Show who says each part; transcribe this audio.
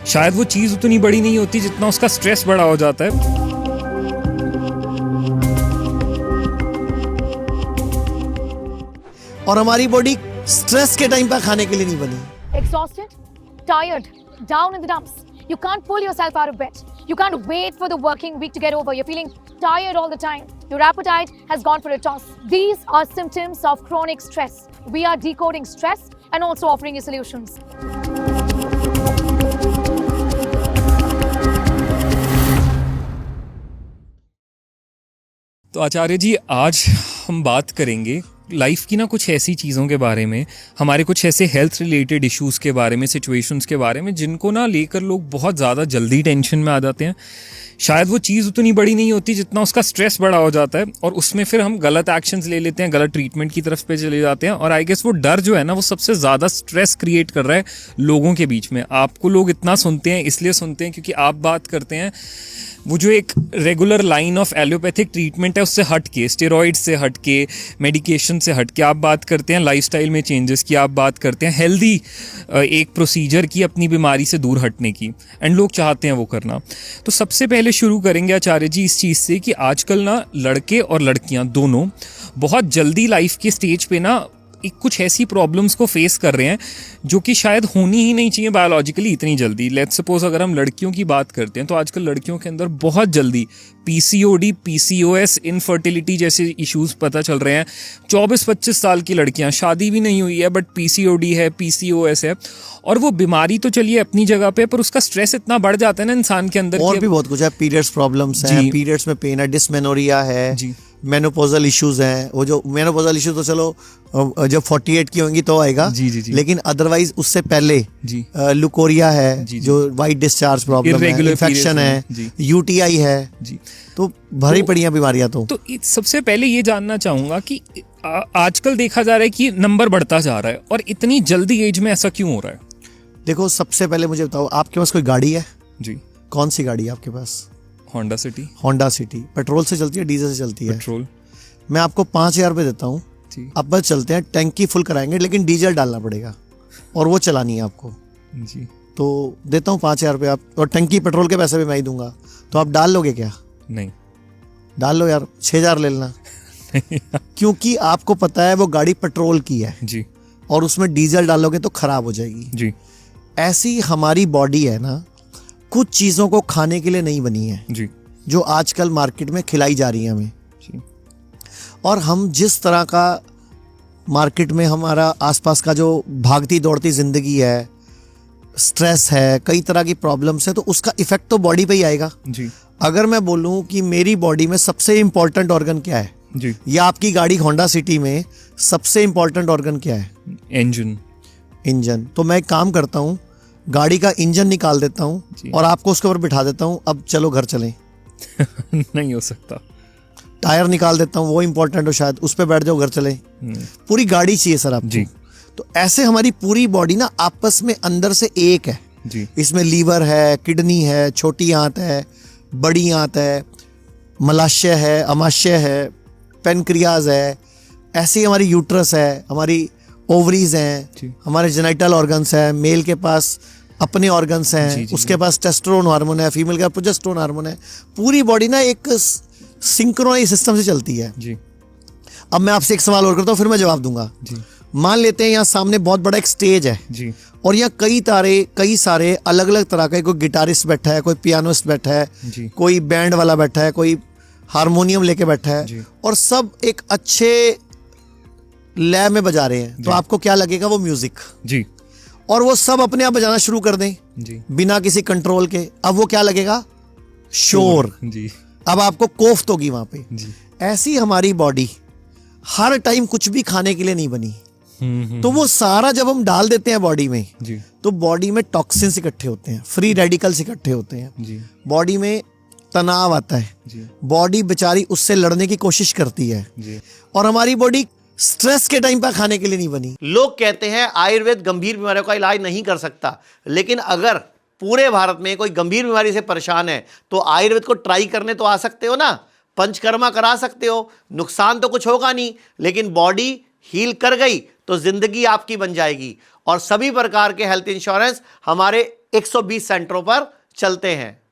Speaker 1: शायद वो चीज़ उतनी बड़ी नहीं होती जितना उसका स्ट्रेस बड़ा हो जाता है।
Speaker 2: और हमारी बॉडी स्ट्रेस के टाइम पर खाने के लिए नहीं बनी।
Speaker 3: Exhausted, tired, down in the dumps. You can't pull yourself out of bed. You can't wait for the working week to get over. You're feeling tired all the time. Your appetite has gone for a toss. These are symptoms of chronic stress. We are decoding stress and also offering you solutions.
Speaker 1: तो आचार्य जी, आज हम बात करेंगे life की ना कुछ ऐसी चीज़ों के बारे में, हमारे कुछ ऐसे हेल्थ रिलेटेड इश्यूज़ के बारे में, सिचुएशंस के बारे में, जिनको ना लेकर लोग बहुत ज़्यादा जल्दी टेंशन में आ जाते हैं। शायद वो चीज़ उतनी बड़ी नहीं होती जितना उसका स्ट्रेस बड़ा हो जाता है, और उसमें फिर हम गलत एक्शंस ले लेते हैं, गलत ट्रीटमेंट की तरफ पे चले जाते हैं। और आई गेस वो डर जो है ना, वो सबसे ज़्यादा स्ट्रेस क्रिएट कर रहा है लोगों के बीच में। आपको लोग इतना सुनते हैं, इसलिए सुनते हैं क्योंकि आप बात करते हैं वो जो एक regular line of allopathic treatment है उससे हट के, स्टेरॉइड से हट के, मेडिकेशन से हट के आप बात करते हैं लाइफस्टाइल में चेंजेस की, आप बात करते हैं हेल्दी एक प्रोसीजर की अपनी बीमारी से दूर हटने की, एंड लोग चाहते हैं वो करना। तो सबसे पहले शुरू करेंगे आचार्य जी इस चीज़ से कि आजकल ना लड़के और लड़कियां दोनों बहुत जल्दी लाइफ के स्टेज पे ना कुछ ऐसी प्रॉब्लम्स को फेस कर रहे हैं जो कि शायद होनी ही नहीं चाहिए बायोलॉजिकली इतनी जल्दी। लेट्स सपोज अगर हम लड़कियों की बात करते हैं तो आजकल लड़कियों के अंदर बहुत जल्दी पीसीओडी, पीसीओएस, इनफर्टिलिटी जैसे इश्यूज पता चल रहे हैं। 24-25 साल की लड़कियां, शादी भी नहीं हुई है बट पीसीओडी है, पीसीओएस है, और वो बीमारी तो चलिए अपनी जगह पे, पर उसका स्ट्रेस इतना बढ़ जाता है ना इंसान के अंदर।
Speaker 2: और भी बहुत कुछ है, पीरियड्स प्रॉब्लम्स हैं, पीरियड्स में पेन है, डिस्मेनोरिया है जी, मेनोपोजल इश्यूज हैं। वो जो मेनोपोजल इश्यूज तो चलो जब 48 की होंगी तो आएगा जी, लेकिन अदरवाइज उससे पहले लुकोरिया है जी, जो वाइट डिस्चार्ज प्रॉब्लम है, इन्फेक्शन है, यूटीआई है जी, तो भरी पड़ी बीमारियां। तो
Speaker 1: सबसे पहले ये जानना चाहूंगा कि आजकल देखा जा रहा है कि नंबर बढ़ता जा रहा है, और इतनी जल्दी एज में ऐसा क्यों हो रहा है?
Speaker 2: देखो, सबसे पहले मुझे बताओ, आपके पास कोई गाड़ी है
Speaker 1: जी? कौन
Speaker 2: सी गाड़ी है आपके पास?
Speaker 1: Honda City.
Speaker 2: Honda City petrol से चलती है, डीजल से चलती है?
Speaker 1: पेट्रोल।
Speaker 2: मैं आपको 5,000 रुपये देता हूँ, अब बस चलते हैं, टैंकी फुल कराएंगे, लेकिन डीजल डालना पड़ेगा और वो चलानी है आपको जी। तो देता हूँ 5,000 रुपये, आप और टैंकी पेट्रोल के पैसे भी मैं ही दूंगा, तो आप डाल लोगे क्या?
Speaker 1: नहीं।
Speaker 2: डाल लो यार, 6,000 ले लेना क्योंकि आपको पता है वो गाड़ी पेट्रोल की है जी, और उसमें डीजल डालोगे तो खराब हो जाएगी जी। ऐसी हमारी बॉडी है ना, कुछ चीज़ों को खाने के लिए नहीं बनी है जी, जो आजकल मार्केट में खिलाई जा रही है हमें जी। और हम जिस तरह का मार्केट में हमारा आसपास का जो भागती दौड़ती ज़िंदगी है, स्ट्रेस है, कई तरह की प्रॉब्लम्स है, तो उसका इफेक्ट तो बॉडी पे ही आएगा जी। अगर मैं बोलूँ कि मेरी बॉडी में सबसे इम्पोर्टेंट ऑर्गन क्या है जी, या आपकी गाड़ी होंडा सिटी में सबसे इम्पोर्टेंट ऑर्गन क्या है? इंजन। तो मैं एक काम करता हूँ, गाड़ी का इंजन निकाल देता हूँ और आपको उसके ऊपर बिठा देता हूँ, अब चलो घर चलें
Speaker 1: नहीं हो सकता।
Speaker 2: टायर निकाल देता हूँ, वो इंपॉर्टेंट हो शायद, उस पे बैठ जाओ, घर चलें। पूरी गाड़ी चाहिए सर आपको जी। तो ऐसे हमारी पूरी बॉडी ना आपस में अंदर से एक है जी। इसमें लीवर है, किडनी है, छोटी आंत है, बड़ी आंत है, मलाशय है, अमाशय है, पेनक्रियाज है, ऐसी हमारी यूट्रस है, हमारी ओवरीज हैं, हमारे जेनिटल ऑर्गन्स हैं, मेल के पास अपने ऑर्गन्स हैं, उसके पास टेस्टोस्टेरोन हार्मोन है, फीमेल के पास प्रोजेस्टेरोन हार्मोन है। पूरी बॉडी ना एक सिंक्रोनाइज सिस्टम से चलती है जी। अब मैं आपसे एक सवाल और करता हूँ, फिर मैं जवाब दूंगा जी। मान लेते हैं यहाँ सामने बहुत बड़ा एक स्टेज है जी, और यहाँ कई सारे अलग अलग तरह का, कोई गिटारिस्ट बैठा है, कोई पियानिस्ट बैठा है जी, कोई बैंड वाला बैठा है, कोई हारमोनियम लेके बैठा है, और सब एक अच्छे लय में बजा रहे हैं। तो आपको क्या लगेगा? वो म्यूजिक जी। और वो सब अपने आप बजाना शुरू कर दें जी, बिना किसी कंट्रोल के, अब वो क्या लगेगा? शोर जी। अब आपको कोफ्त होगी वहां पे जी। ऐसी हमारी बॉडी हर टाइम कुछ भी खाने के लिए नहीं बनी। तो वो सारा जब हम डाल देते हैं बॉडी में जी, तो बॉडी में टॉक्सिन्स इकट्ठे होते हैं, फ्री रेडिकल्स इकट्ठे होते हैं, बॉडी में तनाव आता है, बॉडी बेचारी उससे लड़ने की कोशिश करती है जी। और हमारी बॉडी स्ट्रेस के टाइम पर खाने के लिए नहीं बनी। लोग कहते हैं आयुर्वेद गंभीर बीमारियों का इलाज नहीं कर सकता, लेकिन अगर पूरे भारत में कोई गंभीर बीमारी से परेशान है तो आयुर्वेद को ट्राई करने तो आ सकते हो ना, पंचकर्मा करा सकते हो, नुकसान तो कुछ होगा नहीं, लेकिन बॉडी हील कर गई तो जिंदगी आपकी बन जाएगी। और सभी प्रकार के हेल्थ इंश्योरेंस हमारे 120 सेंटरों पर चलते हैं।